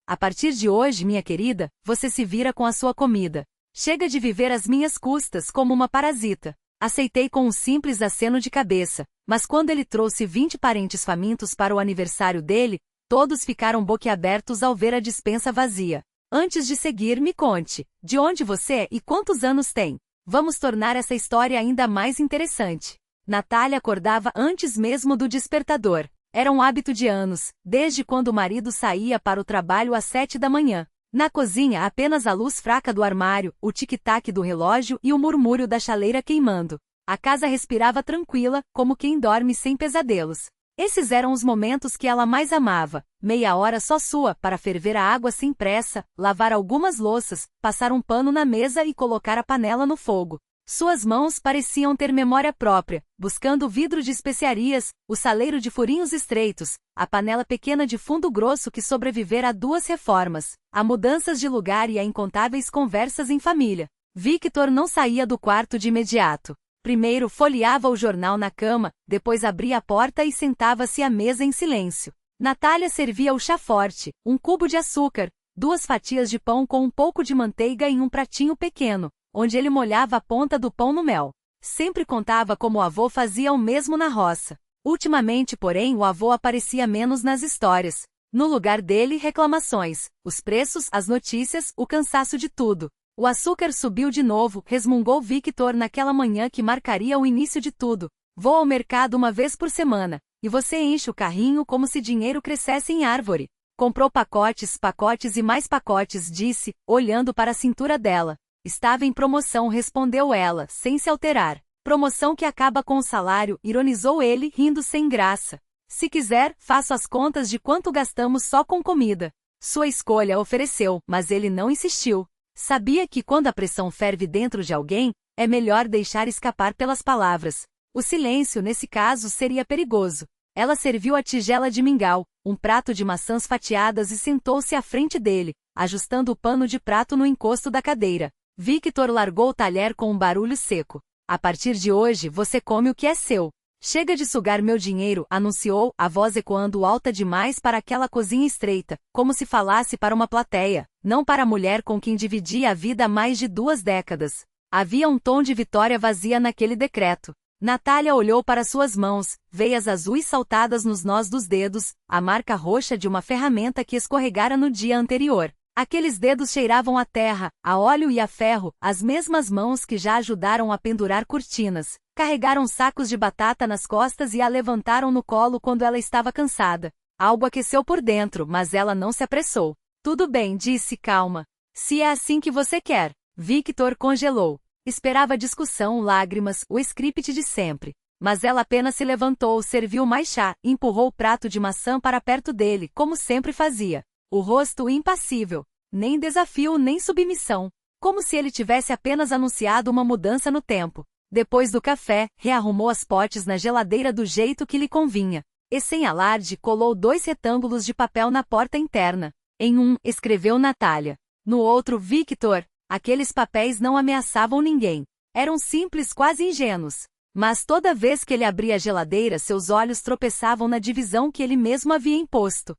A partir de hoje, minha querida, você se vira com a sua comida. Chega de viver às minhas custas como uma parasita. Aceitei com um simples aceno de cabeça, mas quando ele trouxe 20 parentes famintos para o aniversário dele, todos ficaram boquiabertos ao ver a despensa vazia. Antes de seguir, me conte, de onde você é e quantos anos tem? Vamos tornar essa história ainda mais interessante. Natália acordava antes mesmo do despertador. Era um hábito de anos, desde quando o marido saía para o trabalho às 7 da manhã. Na cozinha, apenas a luz fraca do armário, o tic-tac do relógio e o murmúrio da chaleira queimando. A casa respirava tranquila, como quem dorme sem pesadelos. Esses eram os momentos que ela mais amava. Meia hora só sua, para ferver a água sem pressa, lavar algumas louças, passar um pano na mesa e colocar a panela no fogo. Suas mãos pareciam ter memória própria, buscando o vidro de especiarias, o saleiro de furinhos estreitos, a panela pequena de fundo grosso que sobrevivera a 2 reformas, a mudanças de lugar e a incontáveis conversas em família. Victor não saía do quarto de imediato. Primeiro folheava o jornal na cama, depois abria a porta e sentava-se à mesa em silêncio. Natália servia o chá forte, um cubo de açúcar, 2 fatias de pão com um pouco de manteiga em um pratinho pequeno, onde ele molhava a ponta do pão no mel. Sempre contava como o avô fazia o mesmo na roça. Ultimamente, porém, o avô aparecia menos nas histórias. No lugar dele, reclamações, os preços, as notícias, o cansaço de tudo. O açúcar subiu de novo, resmungou Victor naquela manhã que marcaria o início de tudo. Vou ao mercado uma vez por semana, e você enche o carrinho como se dinheiro crescesse em árvore. Comprou pacotes, pacotes e mais pacotes, disse, olhando para a cintura dela. Estava em promoção, respondeu ela, sem se alterar. Promoção que acaba com o salário, ironizou ele, rindo sem graça. Se quiser, faço as contas de quanto gastamos só com comida. Sua escolha, ofereceu, mas ele não insistiu. Sabia que quando a pressão ferve dentro de alguém, é melhor deixar escapar pelas palavras. O silêncio, nesse caso, seria perigoso. Ela serviu a tigela de mingau, um prato de maçãs fatiadas e sentou-se à frente dele, ajustando o pano de prato no encosto da cadeira. Victor largou o talher com um barulho seco. A partir de hoje, você come o que é seu. Chega de sugar meu dinheiro, anunciou, a voz ecoando alta demais para aquela cozinha estreita, como se falasse para uma plateia, não para a mulher com quem dividia a vida há mais de 2 décadas. Havia um tom de vitória vazia naquele decreto. Natália olhou para suas mãos, veias azuis saltadas nos nós dos dedos, a marca roxa de uma ferramenta que escorregara no dia anterior. Aqueles dedos cheiravam a terra, a óleo e a ferro, as mesmas mãos que já ajudaram a pendurar cortinas. Carregaram sacos de batata nas costas e a levantaram no colo quando ela estava cansada. Algo aqueceu por dentro, mas ela não se apressou. Tudo bem, disse calma. Se é assim que você quer. Victor congelou. Esperava discussão, lágrimas, o script de sempre. Mas ela apenas se levantou, serviu mais chá, empurrou o prato de maçã para perto dele, como sempre fazia. O rosto impassível. Nem desafio nem submissão. Como se ele tivesse apenas anunciado uma mudança no tempo. Depois do café, rearrumou as potes na geladeira do jeito que lhe convinha. E sem alarde, colou 2 retângulos de papel na porta interna. Em um, escreveu Natália. No outro, Victor. Aqueles papéis não ameaçavam ninguém. Eram simples, quase ingênuos. Mas toda vez que ele abria a geladeira, seus olhos tropeçavam na divisão que ele mesmo havia imposto.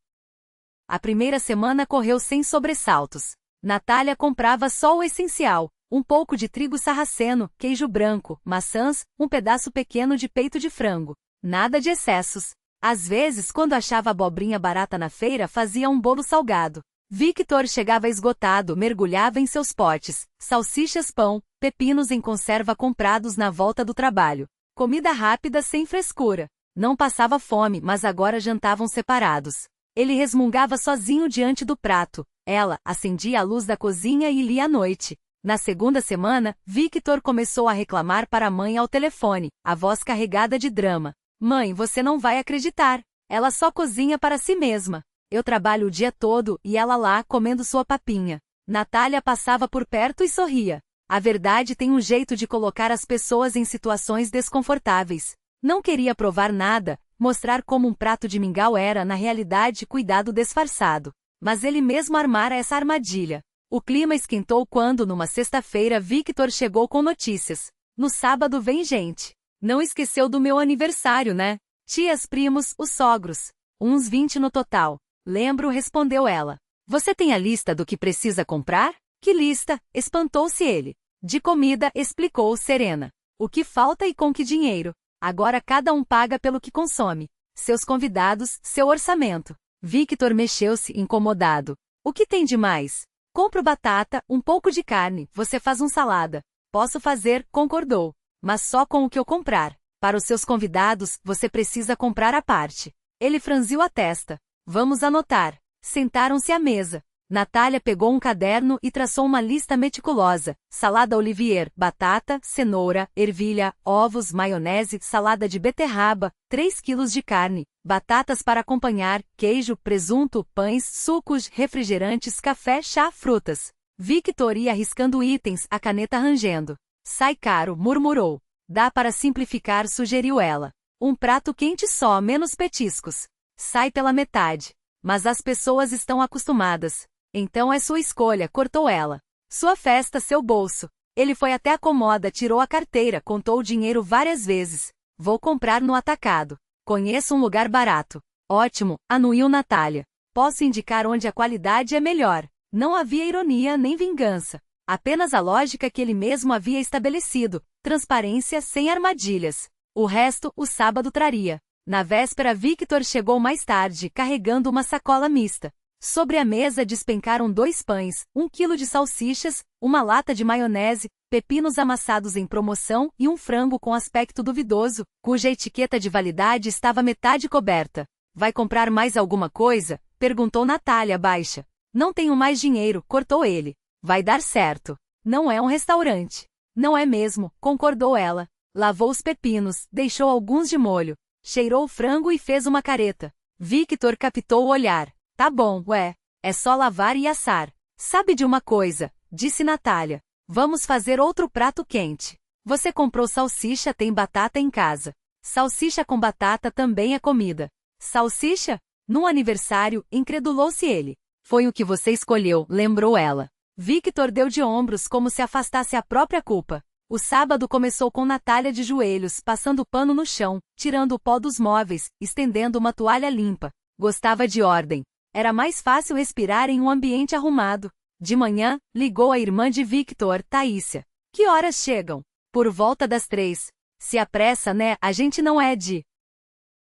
A primeira semana correu sem sobressaltos. Natália comprava só o essencial. Um pouco de trigo sarraceno, queijo branco, maçãs, um pedaço pequeno de peito de frango. Nada de excessos. Às vezes, quando achava abobrinha barata na feira, fazia um bolo salgado. Victor chegava esgotado, mergulhava em seus potes, salsichas, pão, pepinos em conserva comprados na volta do trabalho. Comida rápida sem frescura. Não passava fome, mas agora jantavam separados. Ele resmungava sozinho diante do prato. Ela acendia a luz da cozinha e lia à noite. Na segunda semana, Victor começou a reclamar para a mãe ao telefone, a voz carregada de drama. Mãe, você não vai acreditar. Ela só cozinha para si mesma. Eu trabalho o dia todo e ela lá comendo sua papinha. Natália passava por perto e sorria. A verdade tem um jeito de colocar as pessoas em situações desconfortáveis. Não queria provar nada, mostrar como um prato de mingau era, na realidade, cuidado disfarçado. Mas ele mesmo armara essa armadilha. O clima esquentou quando, numa sexta-feira, Victor chegou com notícias. No sábado vem gente. Não esqueceu do meu aniversário, né? Tias, primos, os sogros. Uns 20 no total. Lembro, respondeu ela. Você tem a lista do que precisa comprar? Que lista? Espantou-se ele. De comida, explicou Serena. O que falta e com que dinheiro? Agora cada um paga pelo que consome. Seus convidados, seu orçamento. Victor mexeu-se, incomodado. O que tem de mais? Compro batata, um pouco de carne, você faz salada. Posso fazer, concordou. Mas só com o que eu comprar. Para os seus convidados, você precisa comprar à parte. Ele franziu a testa. Vamos anotar. Sentaram-se à mesa. Natália pegou um caderno e traçou uma lista meticulosa. Salada Olivier, batata, cenoura, ervilha, ovos, maionese, salada de beterraba, 3 quilos de carne, batatas para acompanhar, queijo, presunto, pães, sucos, refrigerantes, café, chá, frutas. Victor ia arriscando itens, a caneta rangendo. Sai caro, murmurou. Dá para simplificar, sugeriu ela. Um prato quente só, menos petiscos. Sai pela metade. Mas as pessoas estão acostumadas. Então é sua escolha, cortou ela. Sua festa, seu bolso. Ele foi até a comoda, tirou a carteira, contou o dinheiro várias vezes. Vou comprar no atacado. Conheço um lugar barato. Ótimo, anuiu Natália. Posso indicar onde a qualidade é melhor. Não havia ironia nem vingança. Apenas a lógica que ele mesmo havia estabelecido. Transparência sem armadilhas. O resto, o sábado traria. Na véspera, Victor chegou mais tarde, carregando uma sacola mista. Sobre a mesa despencaram 2 pães, 1 quilo de salsichas, uma lata de maionese, pepinos amassados em promoção e um frango com aspecto duvidoso, cuja etiqueta de validade estava metade coberta. Vai comprar mais alguma coisa? Perguntou Natália baixa. Não tenho mais dinheiro, cortou ele. Vai dar certo. Não é um restaurante. Não é mesmo, concordou ela. Lavou os pepinos, deixou alguns de molho. Cheirou o frango e fez uma careta. Victor captou o olhar. Tá bom, ué. É só lavar e assar. Sabe de uma coisa, disse Natália. Vamos fazer outro prato quente. Você comprou salsicha, tem batata em casa. Salsicha com batata também é comida. Salsicha? Num aniversário, incredulou-se ele. Foi o que você escolheu, lembrou ela. Victor deu de ombros como se afastasse a própria culpa. O sábado começou com Natália de joelhos, passando pano no chão, tirando o pó dos móveis, estendendo uma toalha limpa. Gostava de ordem. Era mais fácil respirar em um ambiente arrumado. De manhã, ligou a irmã de Victor, Taísia. Que horas chegam? Por volta das 3. Se apressa, né? A gente não é de...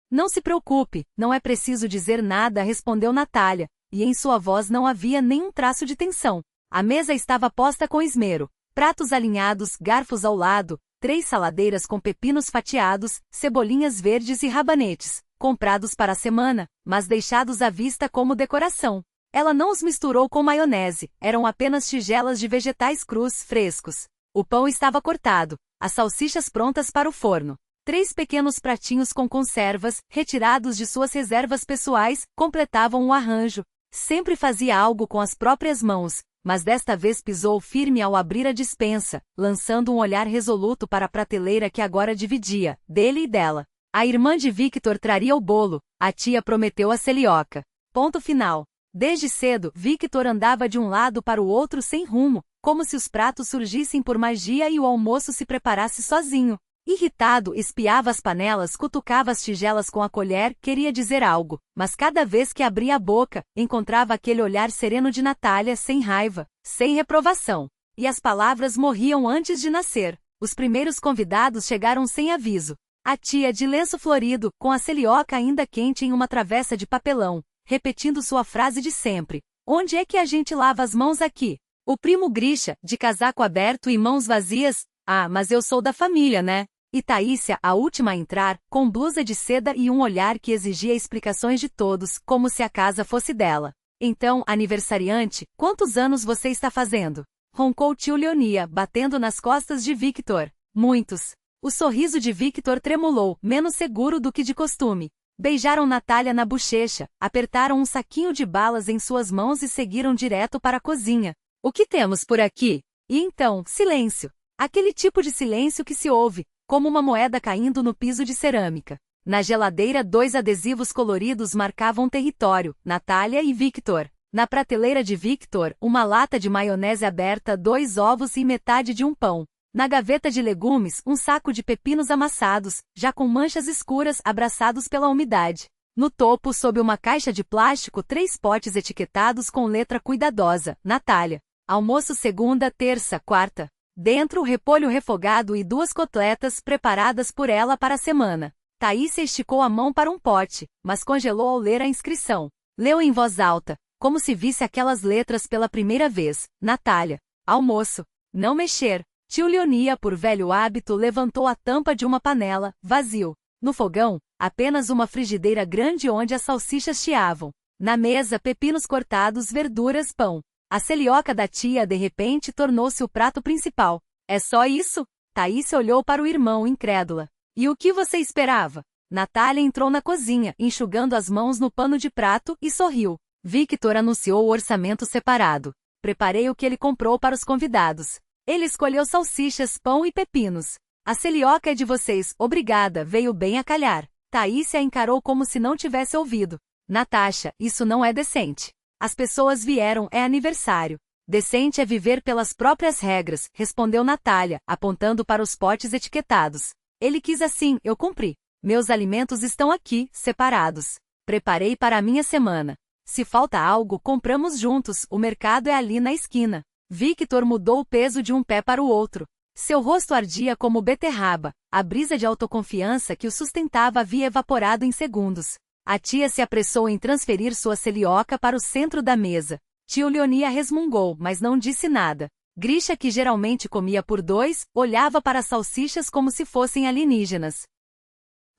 Não se preocupe, não é preciso dizer nada, respondeu Natália, e em sua voz não havia nenhum traço de tensão. A mesa estava posta com esmero. Pratos alinhados, garfos ao lado, 3 saladeiras com pepinos fatiados, cebolinhas verdes e rabanetes, comprados para a semana, mas deixados à vista como decoração. Ela não os misturou com maionese, eram apenas tigelas de vegetais crus frescos. O pão estava cortado, as salsichas prontas para o forno. 3 pequenos pratinhos com conservas, retirados de suas reservas pessoais, completavam o arranjo. Sempre fazia algo com as próprias mãos, mas desta vez pisou firme ao abrir a despensa, lançando um olhar resoluto para a prateleira que agora dividia, dele e dela. A irmã de Victor traria o bolo, a tia prometeu a selioca. Ponto final. Desde cedo, Victor andava de um lado para o outro sem rumo, como se os pratos surgissem por magia e o almoço se preparasse sozinho. Irritado, espiava as panelas, cutucava as tigelas com a colher, queria dizer algo, mas cada vez que abria a boca, encontrava aquele olhar sereno de Natália, sem raiva, sem reprovação. E as palavras morriam antes de nascer. Os primeiros convidados chegaram sem aviso. A tia de lenço florido, com a selioca ainda quente em uma travessa de papelão, repetindo sua frase de sempre. Onde é que a gente lava as mãos aqui? O primo Grisha, de casaco aberto e mãos vazias. Ah, mas eu sou da família, né? E Taísia, a última a entrar, com blusa de seda e um olhar que exigia explicações de todos, como se a casa fosse dela. Então, aniversariante, quantos anos você está fazendo? Roncou tio Leonia, batendo nas costas de Victor. Muitos. O sorriso de Victor tremulou, menos seguro do que de costume. Beijaram Natália na bochecha, apertaram um saquinho de balas em suas mãos e seguiram direto para a cozinha. O que temos por aqui? E então, silêncio. Aquele tipo de silêncio que se ouve, como uma moeda caindo no piso de cerâmica. Na geladeira 2 adesivos coloridos marcavam território, Natália e Victor. Na prateleira de Victor, uma lata de maionese aberta, 2 ovos e metade de um pão. Na gaveta de legumes, um saco de pepinos amassados, já com manchas escuras abraçados pela umidade. No topo, sob uma caixa de plástico, 3 potes etiquetados com letra cuidadosa, Natália. Almoço segunda, terça, quarta. Dentro, repolho refogado e 2 cotletas preparadas por ela para a semana. Taísia esticou a mão para um pote, mas congelou ao ler a inscrição. Leu em voz alta, como se visse aquelas letras pela primeira vez. Natália. Almoço. Não mexer. Tio Leonia, por velho hábito, levantou a tampa de uma panela, vazio. No fogão, apenas uma frigideira grande onde as salsichas chiavam. Na mesa, pepinos cortados, verduras, pão. A selioca da tia de repente tornou-se o prato principal. É só isso? Taísia olhou para o irmão, incrédula. E o que você esperava? Natália entrou na cozinha, enxugando as mãos no pano de prato, e sorriu. Victor anunciou o orçamento separado. Preparei o que ele comprou para os convidados. Ele escolheu salsichas, pão e pepinos. A selioca é de vocês, obrigada, veio bem a calhar. Taísia a encarou como se não tivesse ouvido. Natasha, isso não é decente. As pessoas vieram, é aniversário. Decente é viver pelas próprias regras, respondeu Natália, apontando para os potes etiquetados. Ele quis assim, eu cumpri. Meus alimentos estão aqui, separados. Preparei para a minha semana. Se falta algo, compramos juntos, o mercado é ali na esquina. Victor mudou o peso de um pé para o outro. Seu rosto ardia como beterraba, a brisa de autoconfiança que o sustentava havia evaporado em segundos. A tia se apressou em transferir sua selioca para o centro da mesa. Tio Leonia resmungou, mas não disse nada. Grisha, que geralmente comia por 2, olhava para as salsichas como se fossem alienígenas.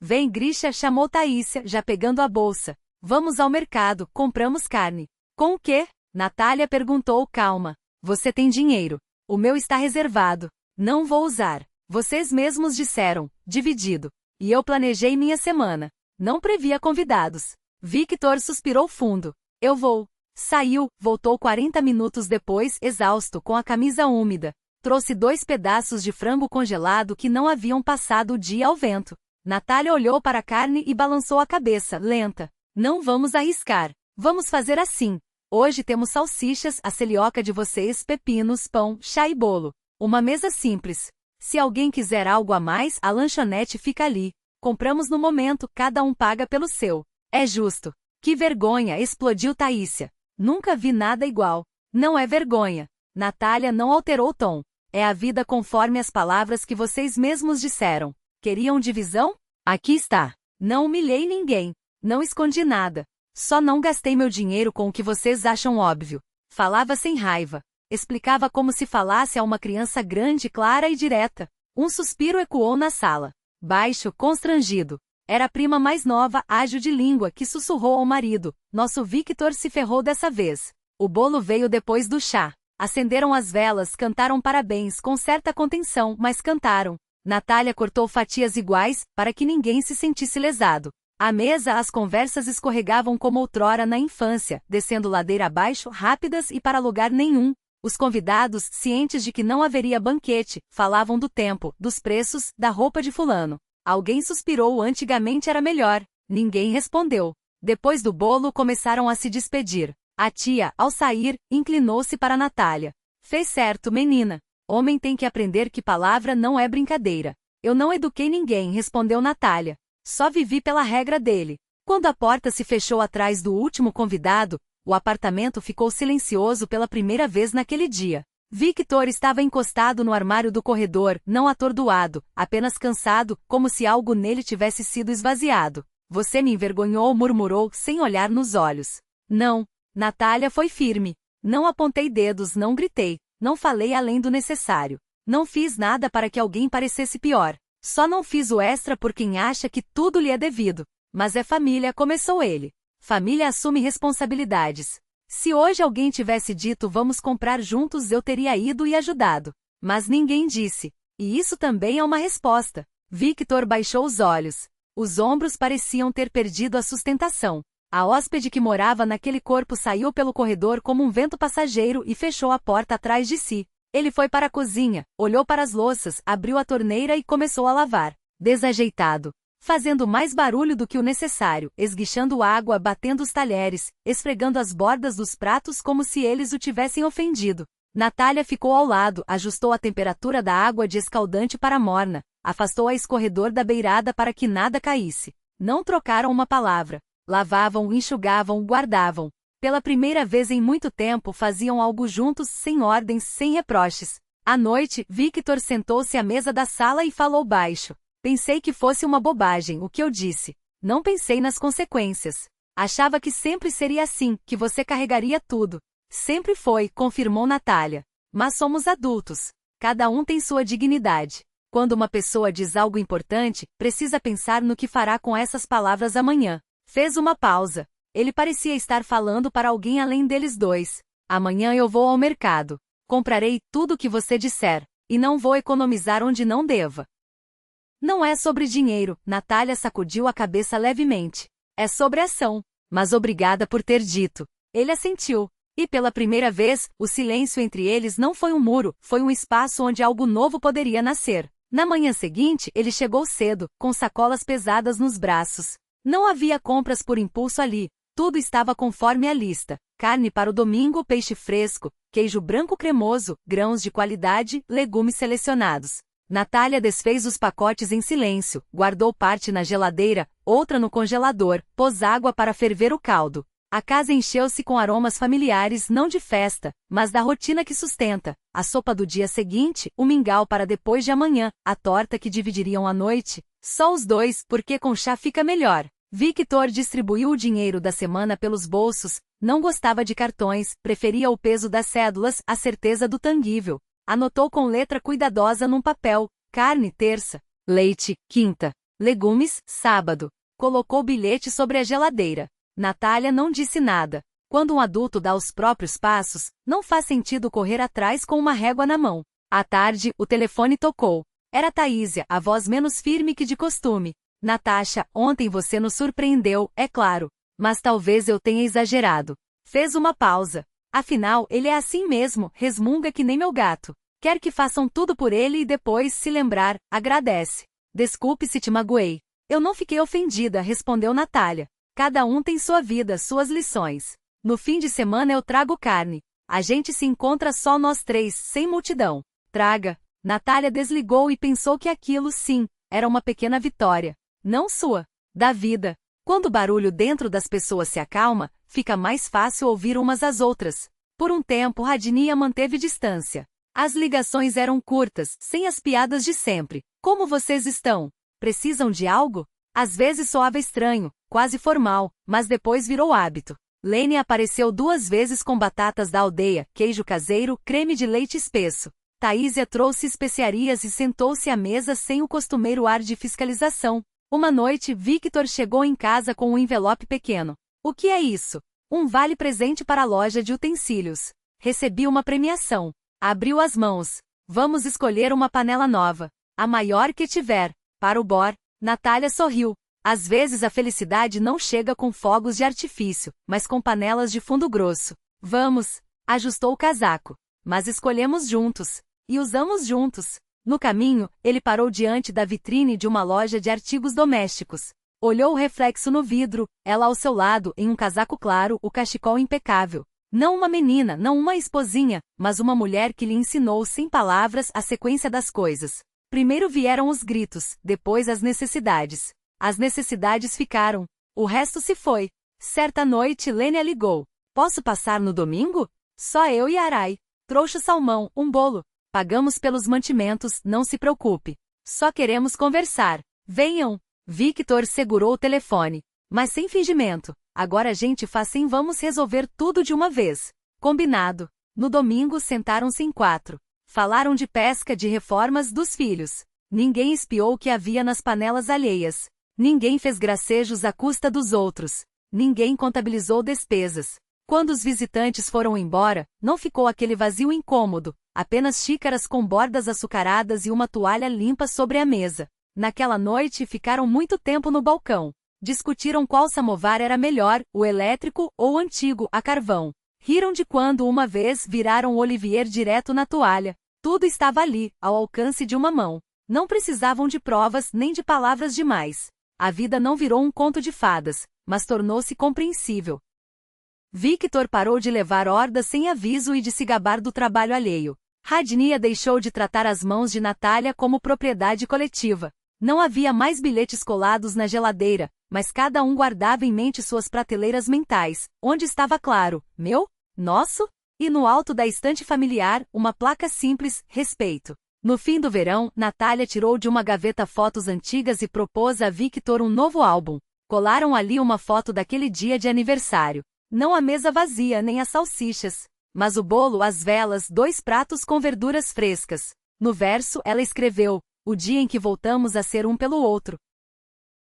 Vem, Grisha, chamou Taísia, já pegando a bolsa. Vamos ao mercado, compramos carne. Com o quê? Natália perguntou calma. Você tem dinheiro. O meu está reservado. Não vou usar. Vocês mesmos disseram, dividido. E eu planejei minha semana. Não previa convidados. Victor suspirou fundo. Eu vou. Saiu, voltou 40 minutos depois, exausto, com a camisa úmida. Trouxe 2 pedaços de frango congelado que não haviam passado o dia ao vento. Natália olhou para a carne e balançou a cabeça, lenta. Não vamos arriscar. Vamos fazer assim. Hoje temos salsichas, a selioca de vocês, pepinos, pão, chá e bolo. Uma mesa simples. Se alguém quiser algo a mais, a lanchonete fica ali. Compramos no momento, cada um paga pelo seu. É justo. Que vergonha, explodiu Taísia. Nunca vi nada igual. Não é vergonha. Natália não alterou o tom. É a vida conforme as palavras que vocês mesmos disseram. Queriam divisão? Aqui está. Não humilhei ninguém. Não escondi nada. Só não gastei meu dinheiro com o que vocês acham óbvio. Falava sem raiva. Explicava como se falasse a uma criança grande, clara e direta. Um suspiro ecoou na sala. Baixo, constrangido. Era a prima mais nova, ágil de língua, que sussurrou ao marido. Nosso Victor se ferrou dessa vez. O bolo veio depois do chá. Acenderam as velas, cantaram parabéns com certa contenção, mas cantaram. Natália cortou fatias iguais, para que ninguém se sentisse lesado. À mesa as conversas escorregavam como outrora na infância, descendo ladeira abaixo, rápidas e para lugar nenhum. Os convidados, cientes de que não haveria banquete, falavam do tempo, dos preços, da roupa de fulano. Alguém suspirou, antigamente era melhor. Ninguém respondeu. Depois do bolo começaram a se despedir. A tia, ao sair, inclinou-se para Natália. Fez certo, menina. Homem tem que aprender que palavra não é brincadeira. Eu não eduquei ninguém, respondeu Natália. Só vivi pela regra dele. Quando a porta se fechou atrás do último convidado, o apartamento ficou silencioso pela primeira vez naquele dia. Victor estava encostado no armário do corredor, não atordoado, apenas cansado, como se algo nele tivesse sido esvaziado. Você me envergonhou, murmurou, sem olhar nos olhos. Não. Natália foi firme. Não apontei dedos, não gritei. Não falei além do necessário. Não fiz nada para que alguém parecesse pior. Só não fiz o extra por quem acha que tudo lhe é devido. Mas é família, começou ele. Família assume responsabilidades. Se hoje alguém tivesse dito vamos comprar juntos, eu teria ido e ajudado. Mas ninguém disse. E isso também é uma resposta. Victor baixou os olhos. Os ombros pareciam ter perdido a sustentação. A hóspede que morava naquele corpo saiu pelo corredor como um vento passageiro e fechou a porta atrás de si. Ele foi para a cozinha, olhou para as louças, abriu a torneira e começou a lavar. Desajeitado. Fazendo mais barulho do que o necessário, esguichando água, batendo os talheres, esfregando as bordas dos pratos como se eles o tivessem ofendido. Natália ficou ao lado, ajustou a temperatura da água de escaldante para morna, afastou a escorredor da beirada para que nada caísse. Não trocaram uma palavra. Lavavam, enxugavam, guardavam. Pela primeira vez em muito tempo faziam algo juntos, sem ordens, sem reproches. À noite, Victor sentou-se à mesa da sala e falou baixo. Pensei que fosse uma bobagem o que eu disse. Não pensei nas consequências. Achava que sempre seria assim, que você carregaria tudo. Sempre foi, confirmou Natália. Mas somos adultos. Cada um tem sua dignidade. Quando uma pessoa diz algo importante, precisa pensar no que fará com essas palavras amanhã. Fez uma pausa. Ele parecia estar falando para alguém além deles dois. Amanhã eu vou ao mercado. Comprarei tudo o que você disser. E não vou economizar onde não deva. Não é sobre dinheiro, Natália sacudiu a cabeça levemente. É sobre ação. Mas obrigada por ter dito. Ele assentiu. E pela primeira vez, o silêncio entre eles não foi um muro, foi um espaço onde algo novo poderia nascer. Na manhã seguinte, ele chegou cedo, com sacolas pesadas nos braços. Não havia compras por impulso ali. Tudo estava conforme a lista. Carne para o domingo, peixe fresco, queijo branco cremoso, grãos de qualidade, legumes selecionados. Natália desfez os pacotes em silêncio, guardou parte na geladeira, outra no congelador, pôs água para ferver o caldo. A casa encheu-se com aromas familiares, não de festa, mas da rotina que sustenta. A sopa do dia seguinte, o mingau para depois de amanhã, a torta que dividiriam à noite. Só os dois, porque com chá fica melhor. Victor distribuiu o dinheiro da semana pelos bolsos, não gostava de cartões, preferia o peso das cédulas, a certeza do tangível. Anotou com letra cuidadosa num papel: carne, terça, leite, quinta, legumes, sábado. Colocou o bilhete sobre a geladeira. Natália não disse nada. Quando um adulto dá os próprios passos, não faz sentido correr atrás com uma régua na mão. À tarde, o telefone tocou. Era Taísia, a voz menos firme que de costume. Natasha, ontem você nos surpreendeu, é claro. Mas talvez eu tenha exagerado. Fez uma pausa. Afinal, ele é assim mesmo, resmunga que nem meu gato. Quer que façam tudo por ele e depois, se lembrar, agradece. Desculpe se te magoei. Eu não fiquei ofendida, respondeu Natália. Cada um tem sua vida, suas lições. No fim de semana eu trago carne. A gente se encontra só nós três, sem multidão. Traga. Natália desligou e pensou que aquilo, sim, era uma pequena vitória. Não sua. Da vida. Quando o barulho dentro das pessoas se acalma, fica mais fácil ouvir umas às outras. Por um tempo Radnia manteve distância. As ligações eram curtas, sem as piadas de sempre. Como vocês estão? Precisam de algo? Às vezes soava estranho, quase formal, mas depois virou hábito. Lene apareceu 2 vezes com batatas da aldeia, queijo caseiro, creme de leite espesso. Taísia trouxe especiarias e sentou-se à mesa sem o costumeiro ar de fiscalização. Uma noite, Victor chegou em casa com um envelope pequeno. O que é isso? Um vale-presente para a loja de utensílios. Recebi uma premiação. Abriu as mãos. Vamos escolher uma panela nova. A maior que tiver. Para o bor. Natália sorriu. Às vezes a felicidade não chega com fogos de artifício, mas com panelas de fundo grosso. Vamos. Ajustou o casaco. Mas escolhemos juntos. E usamos juntos. No caminho, ele parou diante da vitrine de uma loja de artigos domésticos. Olhou o reflexo no vidro, ela ao seu lado, em um casaco claro, o cachecol impecável. Não uma menina, não uma esposinha, mas uma mulher que lhe ensinou sem palavras a sequência das coisas. Primeiro vieram os gritos, depois as necessidades. As necessidades ficaram. O resto se foi. Certa noite Lênia ligou. Posso passar no domingo? Só eu e Arai. Trouxe salmão, um bolo. Pagamos pelos mantimentos, não se preocupe. Só queremos conversar. Venham. Victor segurou o telefone. Mas sem fingimento. Agora a gente faz sim, vamos resolver tudo de uma vez. Combinado. No domingo sentaram-se em 4. Falaram de pesca, de reformas, dos filhos. Ninguém espiou o que havia nas panelas alheias. Ninguém fez gracejos à custa dos outros. Ninguém contabilizou despesas. Quando os visitantes foram embora, não ficou aquele vazio incômodo, apenas xícaras com bordas açucaradas e uma toalha limpa sobre a mesa. Naquela noite ficaram muito tempo no balcão. Discutiram qual samovar era melhor, o elétrico ou o antigo, a carvão. Riram de quando uma vez viraram o Olivier direto na toalha. Tudo estava ali, ao alcance de uma mão. Não precisavam de provas nem de palavras demais. A vida não virou um conto de fadas, mas tornou-se compreensível. Victor parou de levar hordas sem aviso e de se gabar do trabalho alheio. Radnia deixou de tratar as mãos de Natália como propriedade coletiva. Não havia mais bilhetes colados na geladeira, mas cada um guardava em mente suas prateleiras mentais, onde estava claro, meu, nosso, e no alto da estante familiar, uma placa simples, respeito. No fim do verão, Natália tirou de uma gaveta fotos antigas e propôs a Victor um novo álbum. Colaram ali uma foto daquele dia de aniversário. Não a mesa vazia nem as salsichas, mas o bolo, as velas, 2 pratos com verduras frescas. No verso, ela escreveu: o dia em que voltamos a ser um pelo outro.